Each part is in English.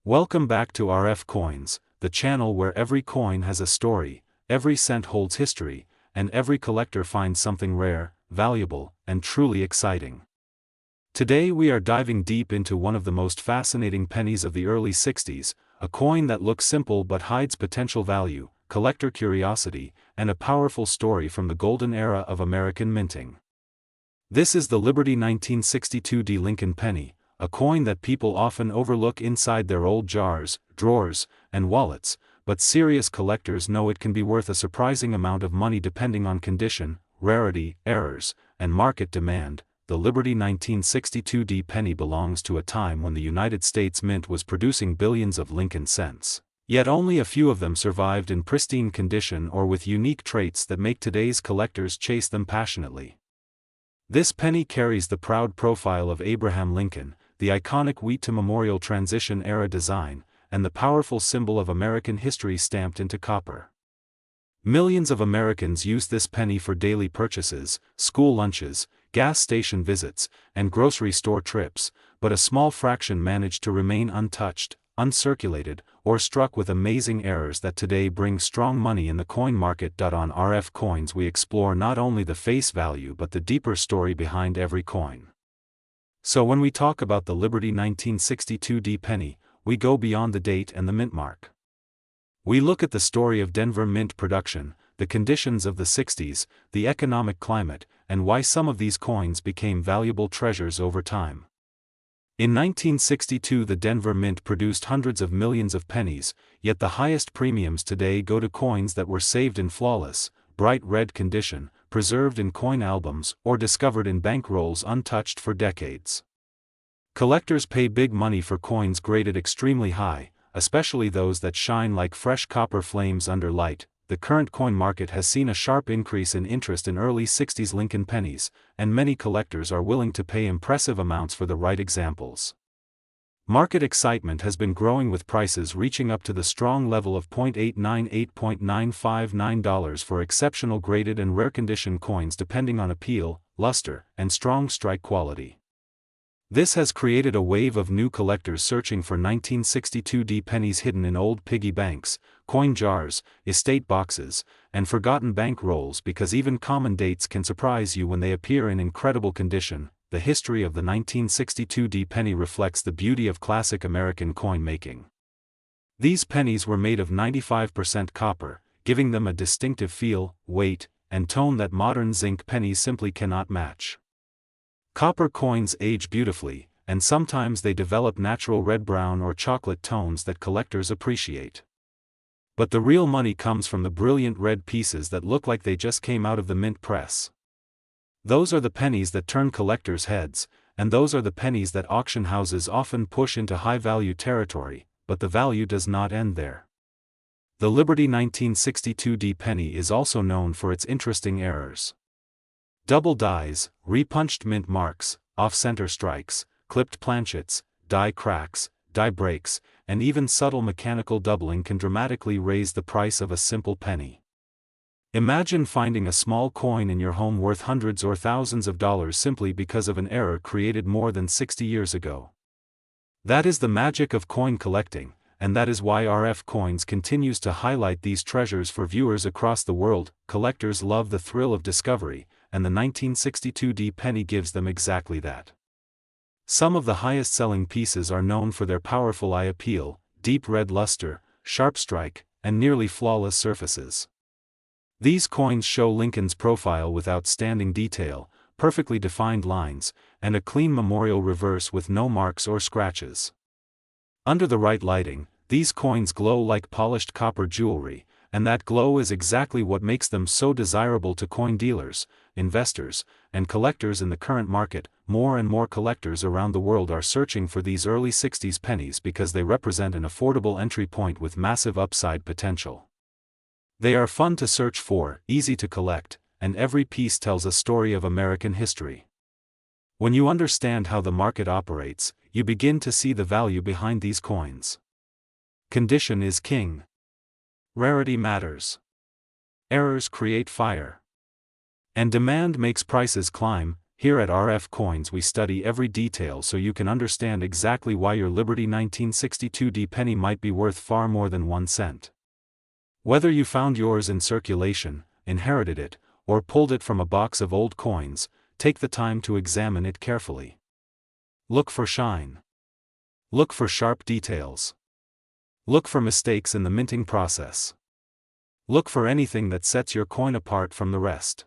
Welcome back to RF Coins, the channel where every coin has a story, every cent holds history, and every collector finds something rare, valuable, and truly exciting. Today we are diving deep into one of the most fascinating pennies of the early 60s, a coin that looks simple but hides potential value, collector curiosity, and a powerful story from the golden era of American minting. This is the Liberty 1962 Lincoln penny, a coin that people often overlook inside their old jars, drawers, and wallets, but serious collectors know it can be worth a surprising amount of money depending on condition, rarity, errors, and market demand. The Liberty 1962 penny belongs to a time when the United States Mint was producing billions of Lincoln cents. Yet only a few of them survived in pristine condition or with unique traits that make today's collectors chase them passionately. This penny carries the proud profile of Abraham Lincoln, the iconic wheat-to-memorial transition-era design, and the powerful symbol of American history stamped into copper. Millions of Americans use this penny for daily purchases, school lunches, gas station visits, and grocery store trips, but a small fraction manage to remain untouched, uncirculated, or struck with amazing errors that today bring strong money in the coin market. On RF Coins we explore not only the face value but the deeper story behind every coin. So when we talk about the Liberty 1962 penny, we go beyond the date and the mint mark. We look at the story of Denver mint production, the conditions of the 60s, the economic climate, and why some of these coins became valuable treasures over time. In 1962 the Denver Mint produced hundreds of millions of pennies, yet the highest premiums today go to coins that were saved in flawless, bright red condition, preserved in coin albums, or discovered in bank rolls untouched for decades. Collectors pay big money for coins graded extremely high, especially those that shine like fresh copper flames under light. The current coin market has seen a sharp increase in interest in early 60s Lincoln pennies, and many collectors are willing to pay impressive amounts for the right examples. Market excitement has been growing with prices reaching up to the strong level of $0.898–$0.959 for exceptional graded and rare condition coins depending on appeal, luster, and strong strike quality. This has created a wave of new collectors searching for 1962 pennies hidden in old piggy banks, coin jars, estate boxes, and forgotten bank rolls because even common dates can surprise you when they appear in incredible condition. The history of the 1962 penny reflects the beauty of classic American coin making. These pennies were made of 95% copper, giving them a distinctive feel, weight, and tone that modern zinc pennies simply cannot match. Copper coins age beautifully, and sometimes they develop natural red-brown or chocolate tones that collectors appreciate. But the real money comes from the brilliant red pieces that look like they just came out of the mint press. Those are the pennies that turn collectors' heads, and those are the pennies that auction houses often push into high-value territory, but the value does not end there. The Liberty 1962 penny is also known for its interesting errors. Double dies, repunched mint marks, off-center strikes, clipped planchets, die cracks, die breaks, and even subtle mechanical doubling can dramatically raise the price of a simple penny. Imagine finding a small coin in your home worth hundreds or thousands of dollars simply because of an error created more than 60 years ago. That is the magic of coin collecting, and that is why RF Coins continues to highlight these treasures for viewers across the world. Collectors love the thrill of discovery, and the 1962 penny gives them exactly that. Some of the highest-selling pieces are known for their powerful eye appeal, deep red luster, sharp strike, and nearly flawless surfaces. These coins show Lincoln's profile with outstanding detail, perfectly defined lines, and a clean memorial reverse with no marks or scratches. Under the right lighting, these coins glow like polished copper jewelry, and that glow is exactly what makes them so desirable to coin dealers, investors, and collectors in the current market. More and more collectors around the world are searching for these early 60s pennies because they represent an affordable entry point with massive upside potential. They are fun to search for, easy to collect, and every piece tells a story of American history. When you understand how the market operates, you begin to see the value behind these coins. Condition is king. Rarity matters. Errors create fire. And demand makes prices climb. Here at RF Coins we study every detail so you can understand exactly why your Liberty 1962D penny might be worth far more than 1 cent. Whether you found yours in circulation, inherited it, or pulled it from a box of old coins, take the time to examine it carefully. Look for shine. Look for sharp details. Look for mistakes in the minting process. Look for anything that sets your coin apart from the rest.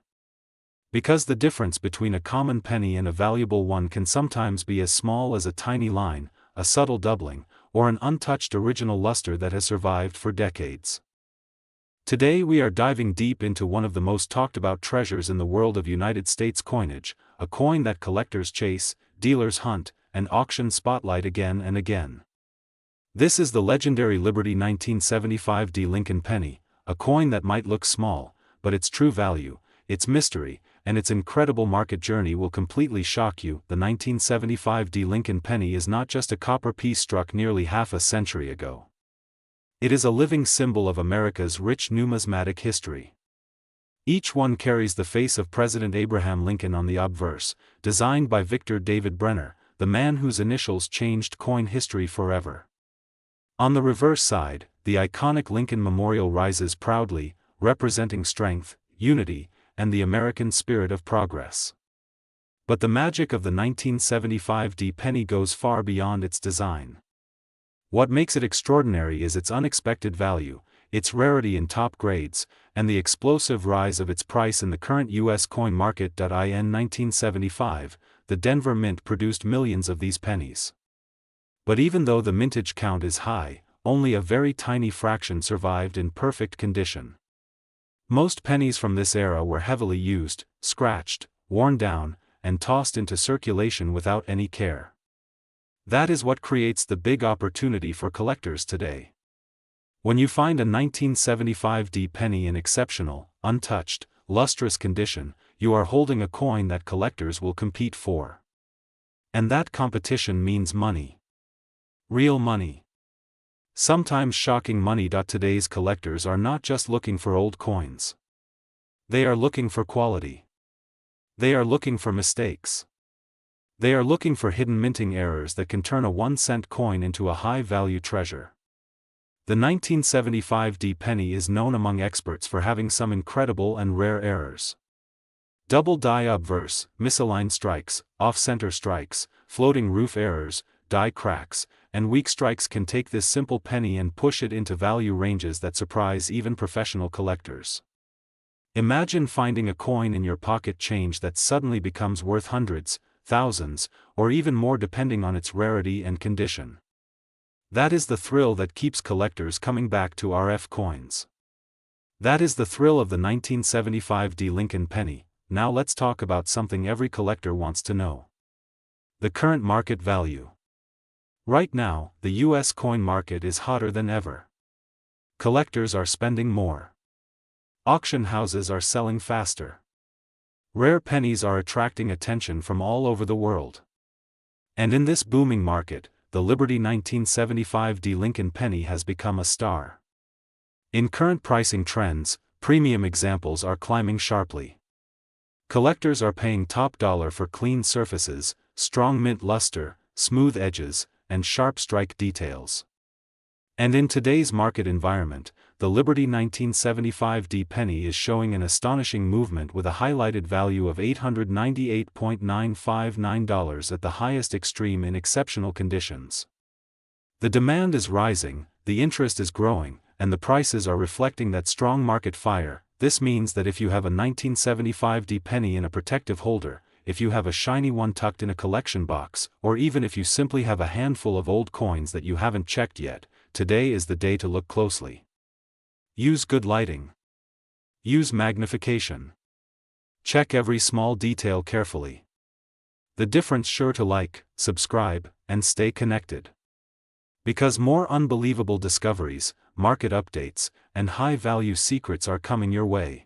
Because the difference between a common penny and a valuable one can sometimes be as small as a tiny line, a subtle doubling, or an untouched original luster that has survived for decades. Today we are diving deep into one of the most talked about treasures in the world of United States coinage, a coin that collectors chase, dealers hunt, and auction spotlight again and again. This is the legendary Liberty 1975D Lincoln penny, a coin that might look small, but its true value, its mystery, and its incredible market journey will completely shock you. The 1975D Lincoln penny is not just a copper piece struck nearly half a century ago. It is a living symbol of America's rich numismatic history. Each one carries the face of President Abraham Lincoln on the obverse, designed by Victor David Brenner, the man whose initials changed coin history forever. On the reverse side, the iconic Lincoln Memorial rises proudly, representing strength, unity, and the American spirit of progress. But the magic of the 1975D penny goes far beyond its design. What makes it extraordinary is its unexpected value, its rarity in top grades, and the explosive rise of its price in the current U.S. coin market. In 1975, the Denver Mint produced millions of these pennies. But even though the mintage count is high, only a very tiny fraction survived in perfect condition. Most pennies from this era were heavily used, scratched, worn down, and tossed into circulation without any care. That is what creates the big opportunity for collectors today. When you find a 1975D penny in exceptional, untouched, lustrous condition, you are holding a coin that collectors will compete for. And that competition means money. Real money. Sometimes shocking money. Today's collectors are not just looking for old coins. They are looking for quality. They are looking for mistakes. They are looking for hidden minting errors that can turn a 1-cent coin into a high-value treasure. The 1975D penny is known among experts for having some incredible and rare errors. Double die obverse, misaligned strikes, off-center strikes, floating roof errors, die cracks, and weak strikes can take this simple penny and push it into value ranges that surprise even professional collectors. Imagine finding a coin in your pocket change that suddenly becomes worth hundreds, thousands, or even more depending on its rarity and condition. That is the thrill that keeps collectors coming back to RF coins. That is the thrill of the 1975D Lincoln penny. Now let's talk about something every collector wants to know. The current market value. Right now, the US coin market is hotter than ever. Collectors are spending more. Auction houses are selling faster. Rare pennies are attracting attention from all over the world. And in this booming market, the Liberty 1975D Lincoln penny has become a star. In current pricing trends, premium examples are climbing sharply. Collectors are paying top dollar for clean surfaces, strong mint luster, smooth edges, and sharp strike details. And in today's market environment, the Liberty 1975D penny is showing an astonishing movement with a highlighted value of $898.959 at the highest extreme in exceptional conditions. The demand is rising, the interest is growing, and the prices are reflecting that strong market fire. This means that if you have a 1975D penny in a protective holder, if you have a shiny one tucked in a collection box, or even if you simply have a handful of old coins that you haven't checked yet, today is the day to look closely. Use good lighting. Use magnification. Check every small detail carefully. The difference sure to like, subscribe, and stay connected. Because more unbelievable discoveries, market updates, and high-value secrets are coming your way.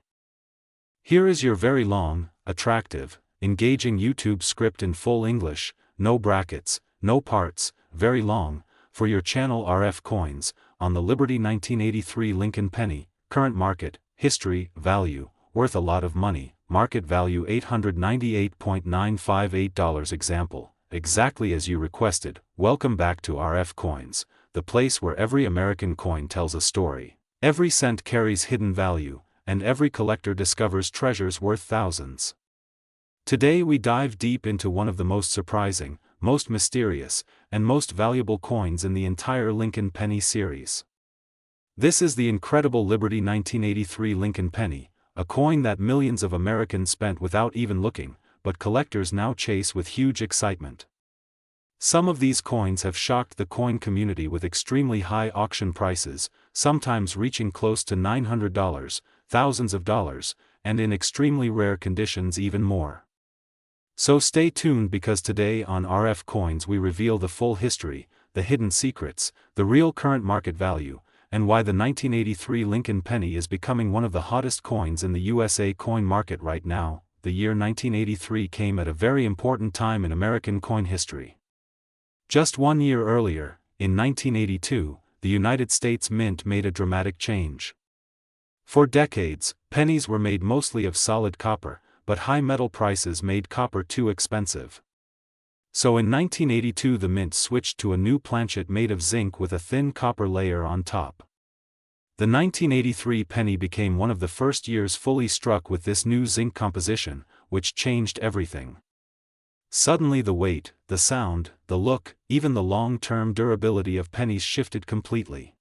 Here is your very long, attractive, engaging YouTube script in full English, no brackets, no parts, very long, for your channel RF Coins, on the Liberty 1983 Lincoln penny, current market, history, value, worth a lot of money, market value $898.958 example, exactly as you requested. Welcome back to RF Coins, the place where every American coin tells a story. Every cent carries hidden value, and every collector discovers treasures worth thousands. Today we dive deep into one of the most surprising, most mysterious, and most valuable coins in the entire Lincoln penny series. This is the incredible Liberty 1983 Lincoln penny, a coin that millions of Americans spent without even looking, but collectors now chase with huge excitement. Some of these coins have shocked the coin community with extremely high auction prices, sometimes reaching close to $900, thousands of dollars, and in extremely rare conditions even more. So stay tuned, because today on RF Coins we reveal the full history, the hidden secrets, the real current market value, and why the 1983 Lincoln penny is becoming one of the hottest coins in the USA coin market right now. The year 1983 came at a very important time in American coin history. Just 1 year earlier, in 1982, the United States Mint made a dramatic change. For decades, pennies were made mostly of solid copper, but high metal prices made copper too expensive. So in 1982 the Mint switched to a new planchet made of zinc with a thin copper layer on top. The 1983 penny became one of the first years fully struck with this new zinc composition, which changed everything. Suddenly the weight, the sound, the look, even the long-term durability of pennies shifted completely.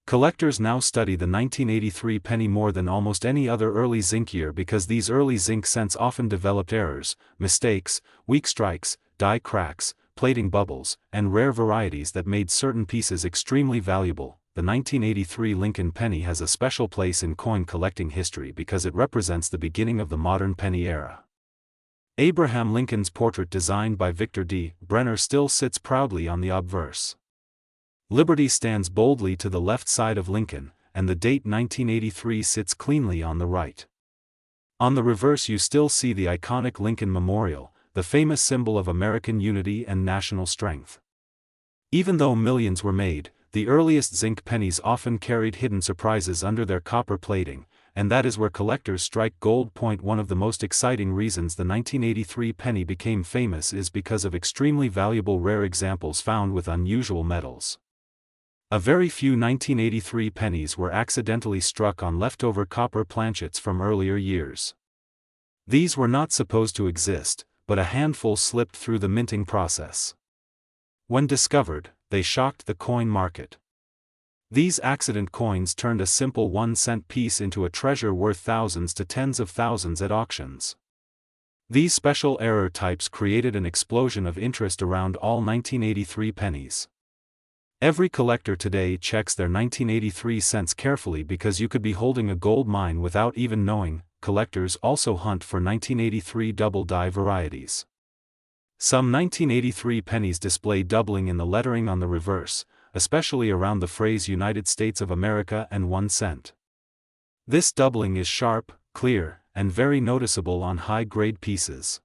Collectors now study the 1983 penny more than almost any other early zinc year because these early zinc cents often developed errors, mistakes, weak strikes, die cracks, plating bubbles, and rare varieties that made certain pieces extremely valuable. The 1983 Lincoln penny has a special place in coin collecting history because it represents the beginning of the modern penny era. Abraham Lincoln's portrait, designed by Victor D. Brenner, still sits proudly on the obverse. Liberty stands boldly to the left side of Lincoln, and the date 1983 sits cleanly on the right. On the reverse you still see the iconic Lincoln Memorial, the famous symbol of American unity and national strength. Even though millions were made, the earliest zinc pennies often carried hidden surprises under their copper plating, and that is where collectors strike gold. One of the most exciting reasons the 1983 penny became famous is because of extremely valuable rare examples found with unusual metals. A very few 1983 pennies were accidentally struck on leftover copper planchets from earlier years. These were not supposed to exist, but a handful slipped through the minting process. When discovered, they shocked the coin market. These accident coins turned a simple 1-cent piece into a treasure worth thousands to tens of thousands at auctions. These special error types created an explosion of interest around all 1983 pennies. Every collector today checks their 1983 cents carefully because you could be holding a gold mine without even knowing. Collectors also hunt for 1983 double die varieties. Some 1983 pennies display doubling in the lettering on the reverse, especially around the phrase United States of America and 1 cent. This doubling is sharp, clear, and very noticeable on high-grade pieces.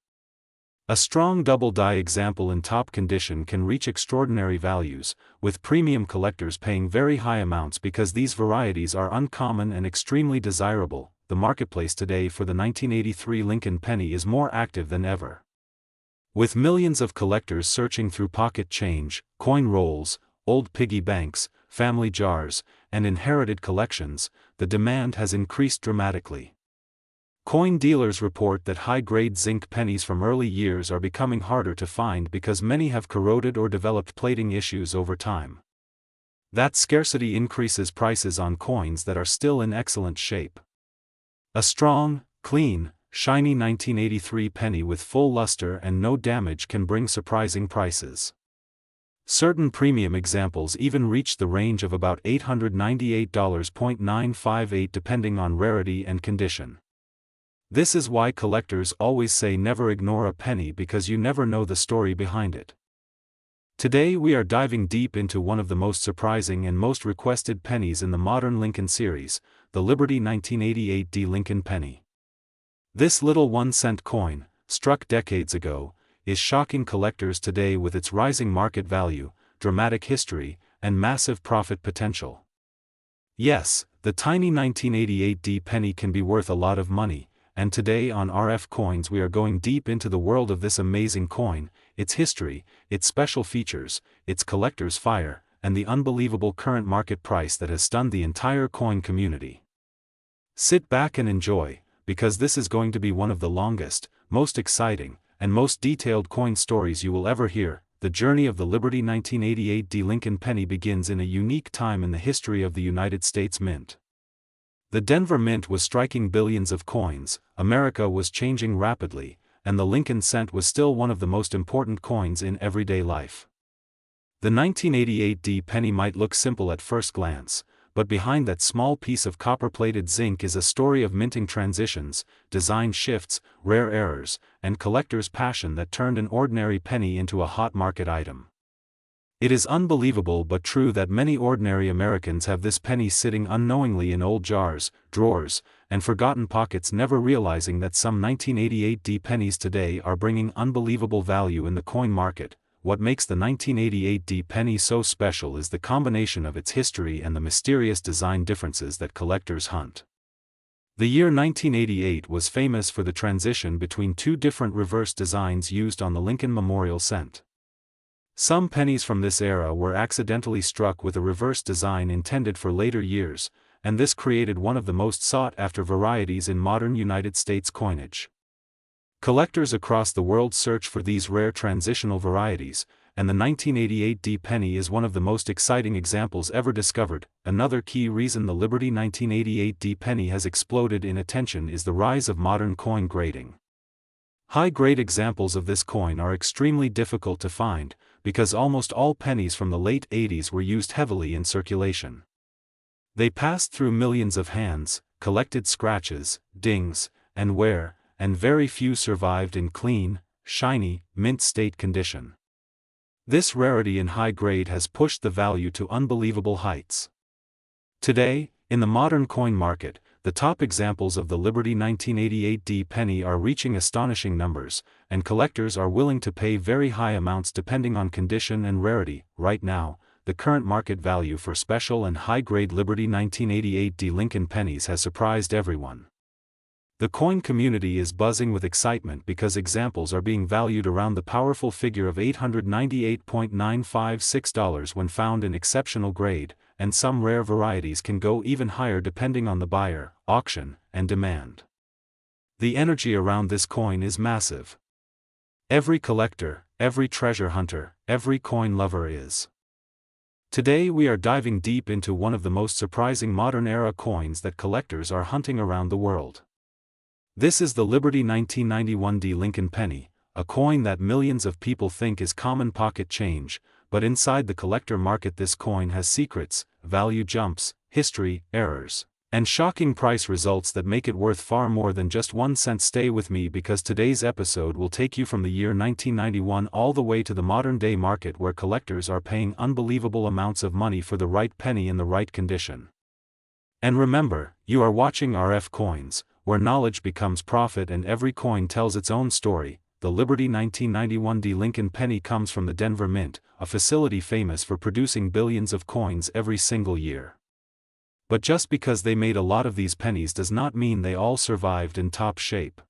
A strong double die example in top condition can reach extraordinary values, with premium collectors paying very high amounts because these varieties are uncommon and extremely desirable. The marketplace today for the 1983 Lincoln penny is more active than ever. With millions of collectors searching through pocket change, coin rolls, old piggy banks, family jars, and inherited collections, the demand has increased dramatically. Coin dealers report that high-grade zinc pennies from early years are becoming harder to find because many have corroded or developed plating issues over time. That scarcity increases prices on coins that are still in excellent shape. A strong, clean, shiny 1983 penny with full luster and no damage can bring surprising prices. Certain premium examples even reach the range of about $898.958 depending on rarity and condition. This is why collectors always say never ignore a penny, because you never know the story behind it. Today we are diving deep into one of the most surprising and most requested pennies in the modern Lincoln series, the Liberty 1988 D Lincoln penny. This little 1-cent coin, struck decades ago, is shocking collectors today with its rising market value, dramatic history, and massive profit potential. Yes, the tiny 1988 D penny can be worth a lot of money, and today on RF Coins we are going deep into the world of this amazing coin, its history, its special features, its collector's fire, and the unbelievable current market price that has stunned the entire coin community. Sit back and enjoy, because this is going to be one of the longest, most exciting, and most detailed coin stories you will ever hear. The journey of the Liberty 1988 D. Lincoln penny begins in a unique time in the history of the United States Mint. The Denver Mint was striking billions of coins, America was changing rapidly, and the Lincoln cent was still one of the most important coins in everyday life. The 1988 D penny might look simple at first glance, but behind that small piece of copper-plated zinc is a story of minting transitions, design shifts, rare errors, and collectors' passion that turned an ordinary penny into a hot market item. It is unbelievable but true that many ordinary Americans have this penny sitting unknowingly in old jars, drawers, and forgotten pockets, never realizing that some 1988 D pennies today are bringing unbelievable value in the coin market. What makes the 1988 D penny so special is the combination of its history and the mysterious design differences that collectors hunt. The year 1988 was famous for the transition between two different reverse designs used on the Lincoln Memorial Cent. Some pennies from this era were accidentally struck with a reverse design intended for later years, and this created one of the most sought-after varieties in modern United States coinage. Collectors across the world search for these rare transitional varieties, and the 1988 D penny is one of the most exciting examples ever discovered. Another key reason the Liberty 1988 D penny has exploded in attention is the rise of modern coin grading. High-grade examples of this coin are extremely difficult to find, because almost all pennies from the late 80s were used heavily in circulation. They passed through millions of hands, collected scratches, dings, and wear, and very few survived in clean, shiny, mint state condition. This rarity in high grade has pushed the value to unbelievable heights. Today, in the modern coin market, the top examples of the Liberty 1988 D penny are reaching astonishing numbers, and collectors are willing to pay very high amounts depending on condition and rarity. Right now, the current market value for special and high-grade Liberty 1988 D Lincoln pennies has surprised everyone. The coin community is buzzing with excitement because examples are being valued around the powerful figure of $898.956 when found in exceptional grade, and some rare varieties can go even higher depending on the buyer, auction, and demand. The energy around this coin is massive. Every collector, every treasure hunter, every coin lover is. Today we are diving deep into one of the most surprising modern-era coins that collectors are hunting around the world. This is the Liberty 1991 D Lincoln penny, a coin that millions of people think is common pocket change, but inside the collector market this coin has secrets, value jumps, history, errors, and shocking price results that make it worth far more than just 1 cent. Stay with me because today's episode will take you from the year 1991 all the way to the modern-day market where collectors are paying unbelievable amounts of money for the right penny in the right condition. And remember, you are watching RF Coins, where knowledge becomes profit and every coin tells its own story. The Liberty 1991 D Lincoln penny comes from the Denver Mint, a facility famous for producing billions of coins every single year. But just because they made a lot of these pennies does not mean they all survived in top shape.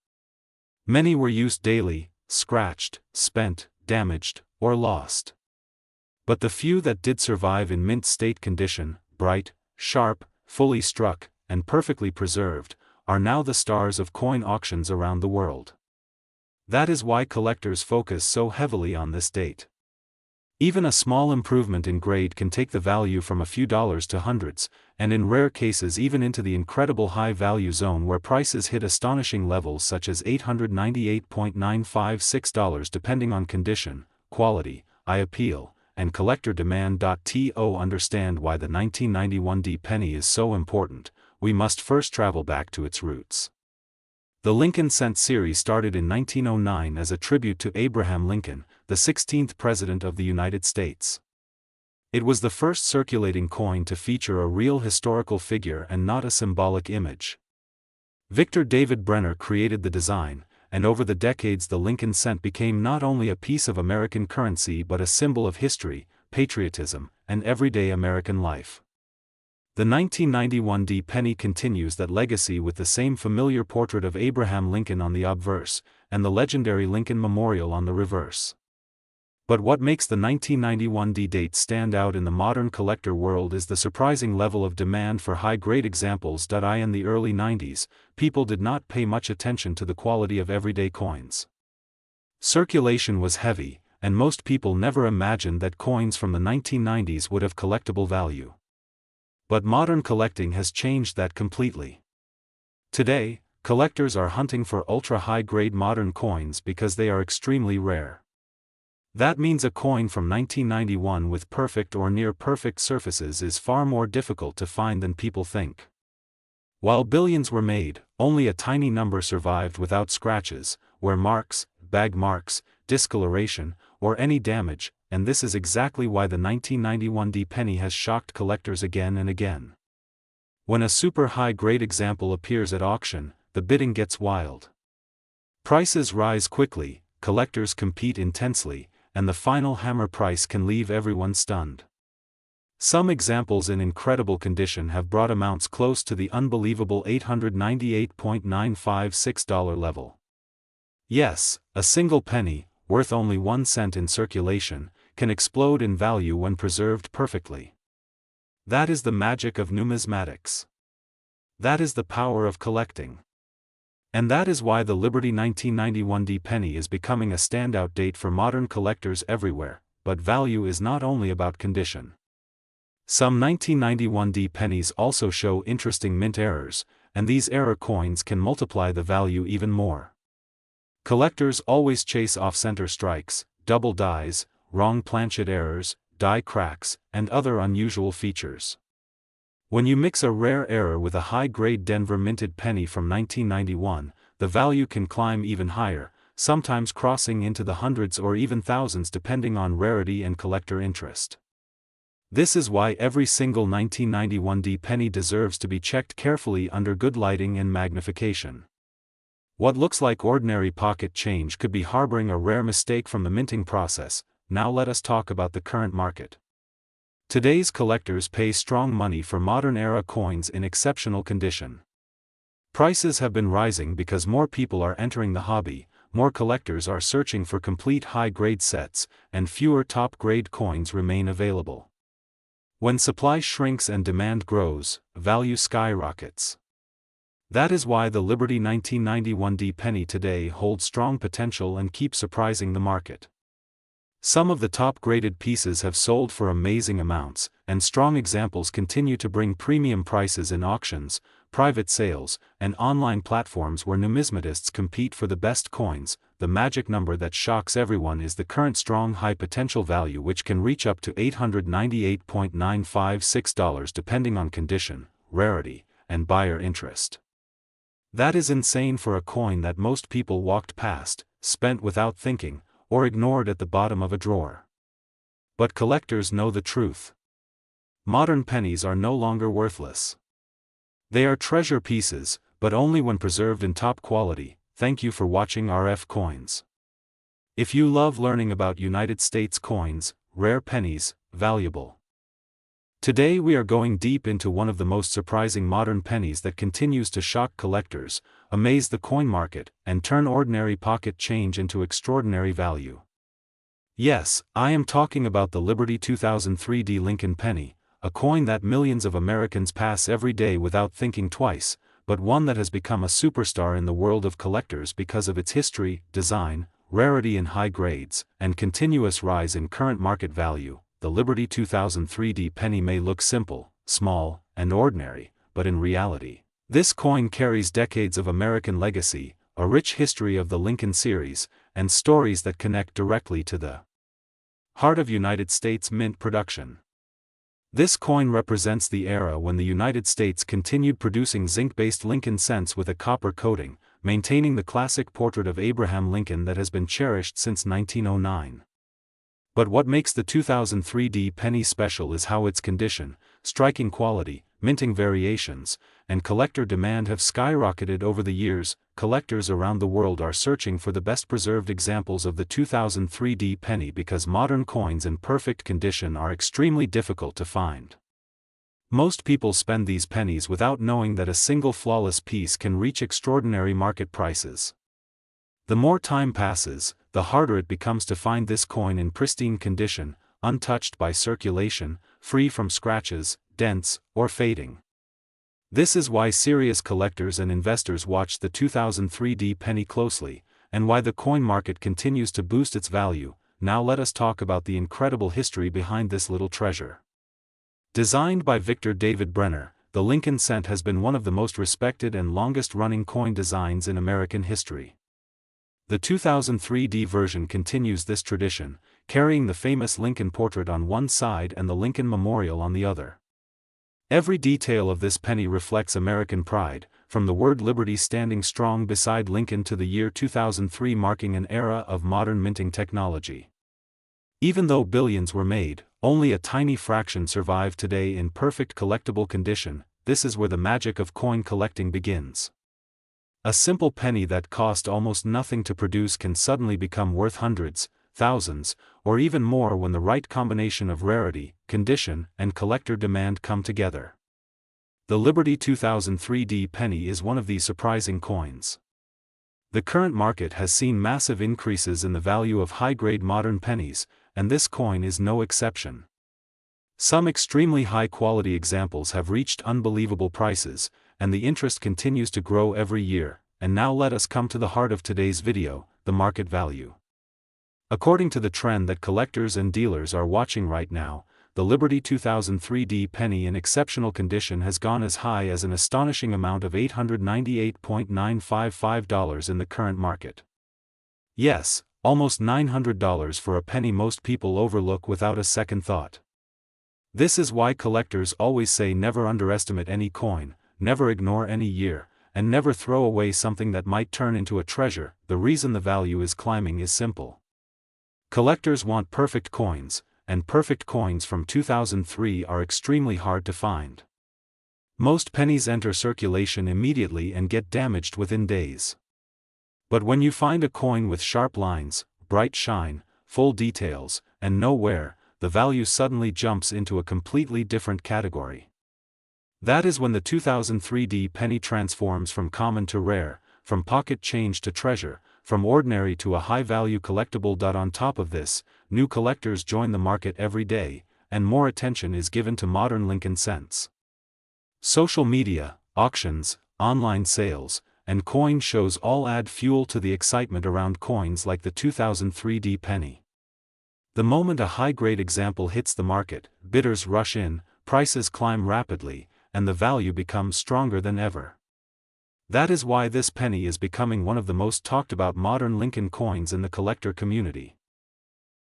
Many were used daily, scratched, spent, damaged, or lost. But the few that did survive in mint state condition, bright, sharp, fully struck, and perfectly preserved, are now the stars of coin auctions around the world. That is why collectors focus so heavily on this date. Even a small improvement in grade can take the value from a few dollars to hundreds, and in rare cases even into the incredible high-value zone where prices hit astonishing levels such as $898.956 depending on condition, quality, eye appeal, and collector demand. To understand why the 1991 D penny is so important, we must first travel back to its roots. The Lincoln Cent series started in 1909 as a tribute to Abraham Lincoln, the 16th President of the United States. It was the first circulating coin to feature a real historical figure and not a symbolic image. Victor David Brenner created the design, and over the decades the Lincoln Cent became not only a piece of American currency but a symbol of history, patriotism, and everyday American life. The 1991 penny continues that legacy with the same familiar portrait of Abraham Lincoln on the obverse, and the legendary Lincoln Memorial on the reverse. But what makes the 1991 date stand out in the modern collector world is the surprising level of demand for high-grade examples. In the early 90s, people did not pay much attention to the quality of everyday coins. Circulation was heavy, and most people never imagined that coins from the 1990s would have collectible value. But modern collecting has changed that completely. Today, collectors are hunting for ultra-high-grade modern coins because they are extremely rare. That means a coin from 1991 with perfect or near-perfect surfaces is far more difficult to find than people think. While billions were made, only a tiny number survived without scratches, wear marks, bag marks, discoloration, or any damage, and this is exactly why the 1991 penny has shocked collectors again and again. When a super high-grade example appears at auction, the bidding gets wild. Prices rise quickly, collectors compete intensely, and the final hammer price can leave everyone stunned. Some examples in incredible condition have brought amounts close to the unbelievable $898.956 level. Yes, a single penny, worth only 1 cent in circulation, can explode in value when preserved perfectly. That is the magic of numismatics. That is the power of collecting. And that is why the Liberty 1991 penny is becoming a standout date for modern collectors everywhere, but value is not only about condition. Some 1991 pennies also show interesting mint errors, and these error coins can multiply the value even more. Collectors always chase off-center strikes, double dies, wrong planchet errors, die cracks, and other unusual features. When you mix a rare error with a high-grade Denver minted penny from 1991, the value can climb even higher, sometimes crossing into the hundreds or even thousands depending on rarity and collector interest. This is why every single 1991 penny deserves to be checked carefully under good lighting and magnification. What looks like ordinary pocket change could be harboring a rare mistake from the minting process. Now let us talk about the current market. Today's collectors pay strong money for modern-era coins in exceptional condition. Prices have been rising because more people are entering the hobby, more collectors are searching for complete high-grade sets, and fewer top-grade coins remain available. When supply shrinks and demand grows, value skyrockets. That is why the Liberty 1991 penny today holds strong potential and keeps surprising the market. Some of the top-graded pieces have sold for amazing amounts, and strong examples continue to bring premium prices in auctions, private sales, and online platforms where numismatists compete for the best coins. The magic number that shocks everyone is the current strong high-potential value, which can reach up to $898.956 depending on condition, rarity, and buyer interest. That is insane for a coin that most people walked past, spent without thinking, or ignored at the bottom of a drawer. But collectors know the truth. Modern pennies are no longer worthless. They are treasure pieces, but only when preserved in top quality. Thank you for watching RF Coins. If you love learning about United States coins, rare pennies, valuable. Today we are going deep into one of the most surprising modern pennies that continues to shock collectors, amaze the coin market, and turn ordinary pocket change into extraordinary value. Yes, I am talking about the Liberty 2003 Lincoln penny, a coin that millions of Americans pass every day without thinking twice, but one that has become a superstar in the world of collectors because of its history, design, rarity in high grades, and continuous rise in current market value. The Liberty 2003 penny may look simple, small, and ordinary, but in reality, this coin carries decades of American legacy, a rich history of the Lincoln series, and stories that connect directly to the heart of United States mint production. This coin represents the era when the United States continued producing zinc-based Lincoln cents with a copper coating, maintaining the classic portrait of Abraham Lincoln that has been cherished since 1909. But what makes the 2003 penny special is how its condition, striking quality, minting variations, and collector demand have skyrocketed over the years. Collectors around the world are searching for the best preserved examples of the 2003 penny because modern coins in perfect condition are extremely difficult to find. Most people spend these pennies without knowing that a single flawless piece can reach extraordinary market prices. The more time passes, the harder it becomes to find this coin in pristine condition, untouched by circulation, free from scratches, dents, or fading. This is why serious collectors and investors watch the 2003 penny closely, and why the coin market continues to boost its value. Now let us talk about the incredible history behind this little treasure. Designed by Victor David Brenner, the Lincoln cent has been one of the most respected and longest-running coin designs in American history. The 2003 version continues this tradition, carrying the famous Lincoln portrait on one side and the Lincoln Memorial on the other. Every detail of this penny reflects American pride, from the word liberty standing strong beside Lincoln to the year 2003 marking an era of modern minting technology. Even though billions were made, only a tiny fraction survive today in perfect collectible condition. This is where the magic of coin collecting begins. A simple penny that cost almost nothing to produce can suddenly become worth hundreds, thousands, or even more when the right combination of rarity, condition, and collector demand come together. The Liberty 2003 penny is one of these surprising coins. The current market has seen massive increases in the value of high-grade modern pennies, and this coin is no exception. Some extremely high-quality examples have reached unbelievable prices, and the interest continues to grow every year. And now let us come to the heart of today's video, the market value. According to the trend that collectors and dealers are watching right now, the Liberty 2003 penny in exceptional condition has gone as high as an astonishing amount of $898.955 in the current market. Yes, almost $900 for a penny most people overlook without a second thought. This is why collectors always say never underestimate any coin, never ignore any year, and never throw away something that might turn into a treasure. The reason the value is climbing is simple. Collectors want perfect coins, and perfect coins from 2003 are extremely hard to find. Most pennies enter circulation immediately and get damaged within days. But when you find a coin with sharp lines, bright shine, full details, and no wear, the value suddenly jumps into a completely different category. That is when the 2003 penny transforms from common to rare, from pocket change to treasure, from ordinary to a high-value collectible. On top of this, new collectors join the market every day, and more attention is given to modern Lincoln cents. Social media, auctions, online sales, and coin shows all add fuel to the excitement around coins like the 2003 penny. The moment a high-grade example hits the market, bidders rush in, prices climb rapidly, and the value becomes stronger than ever. That is why this penny is becoming one of the most talked about modern Lincoln coins in the collector community.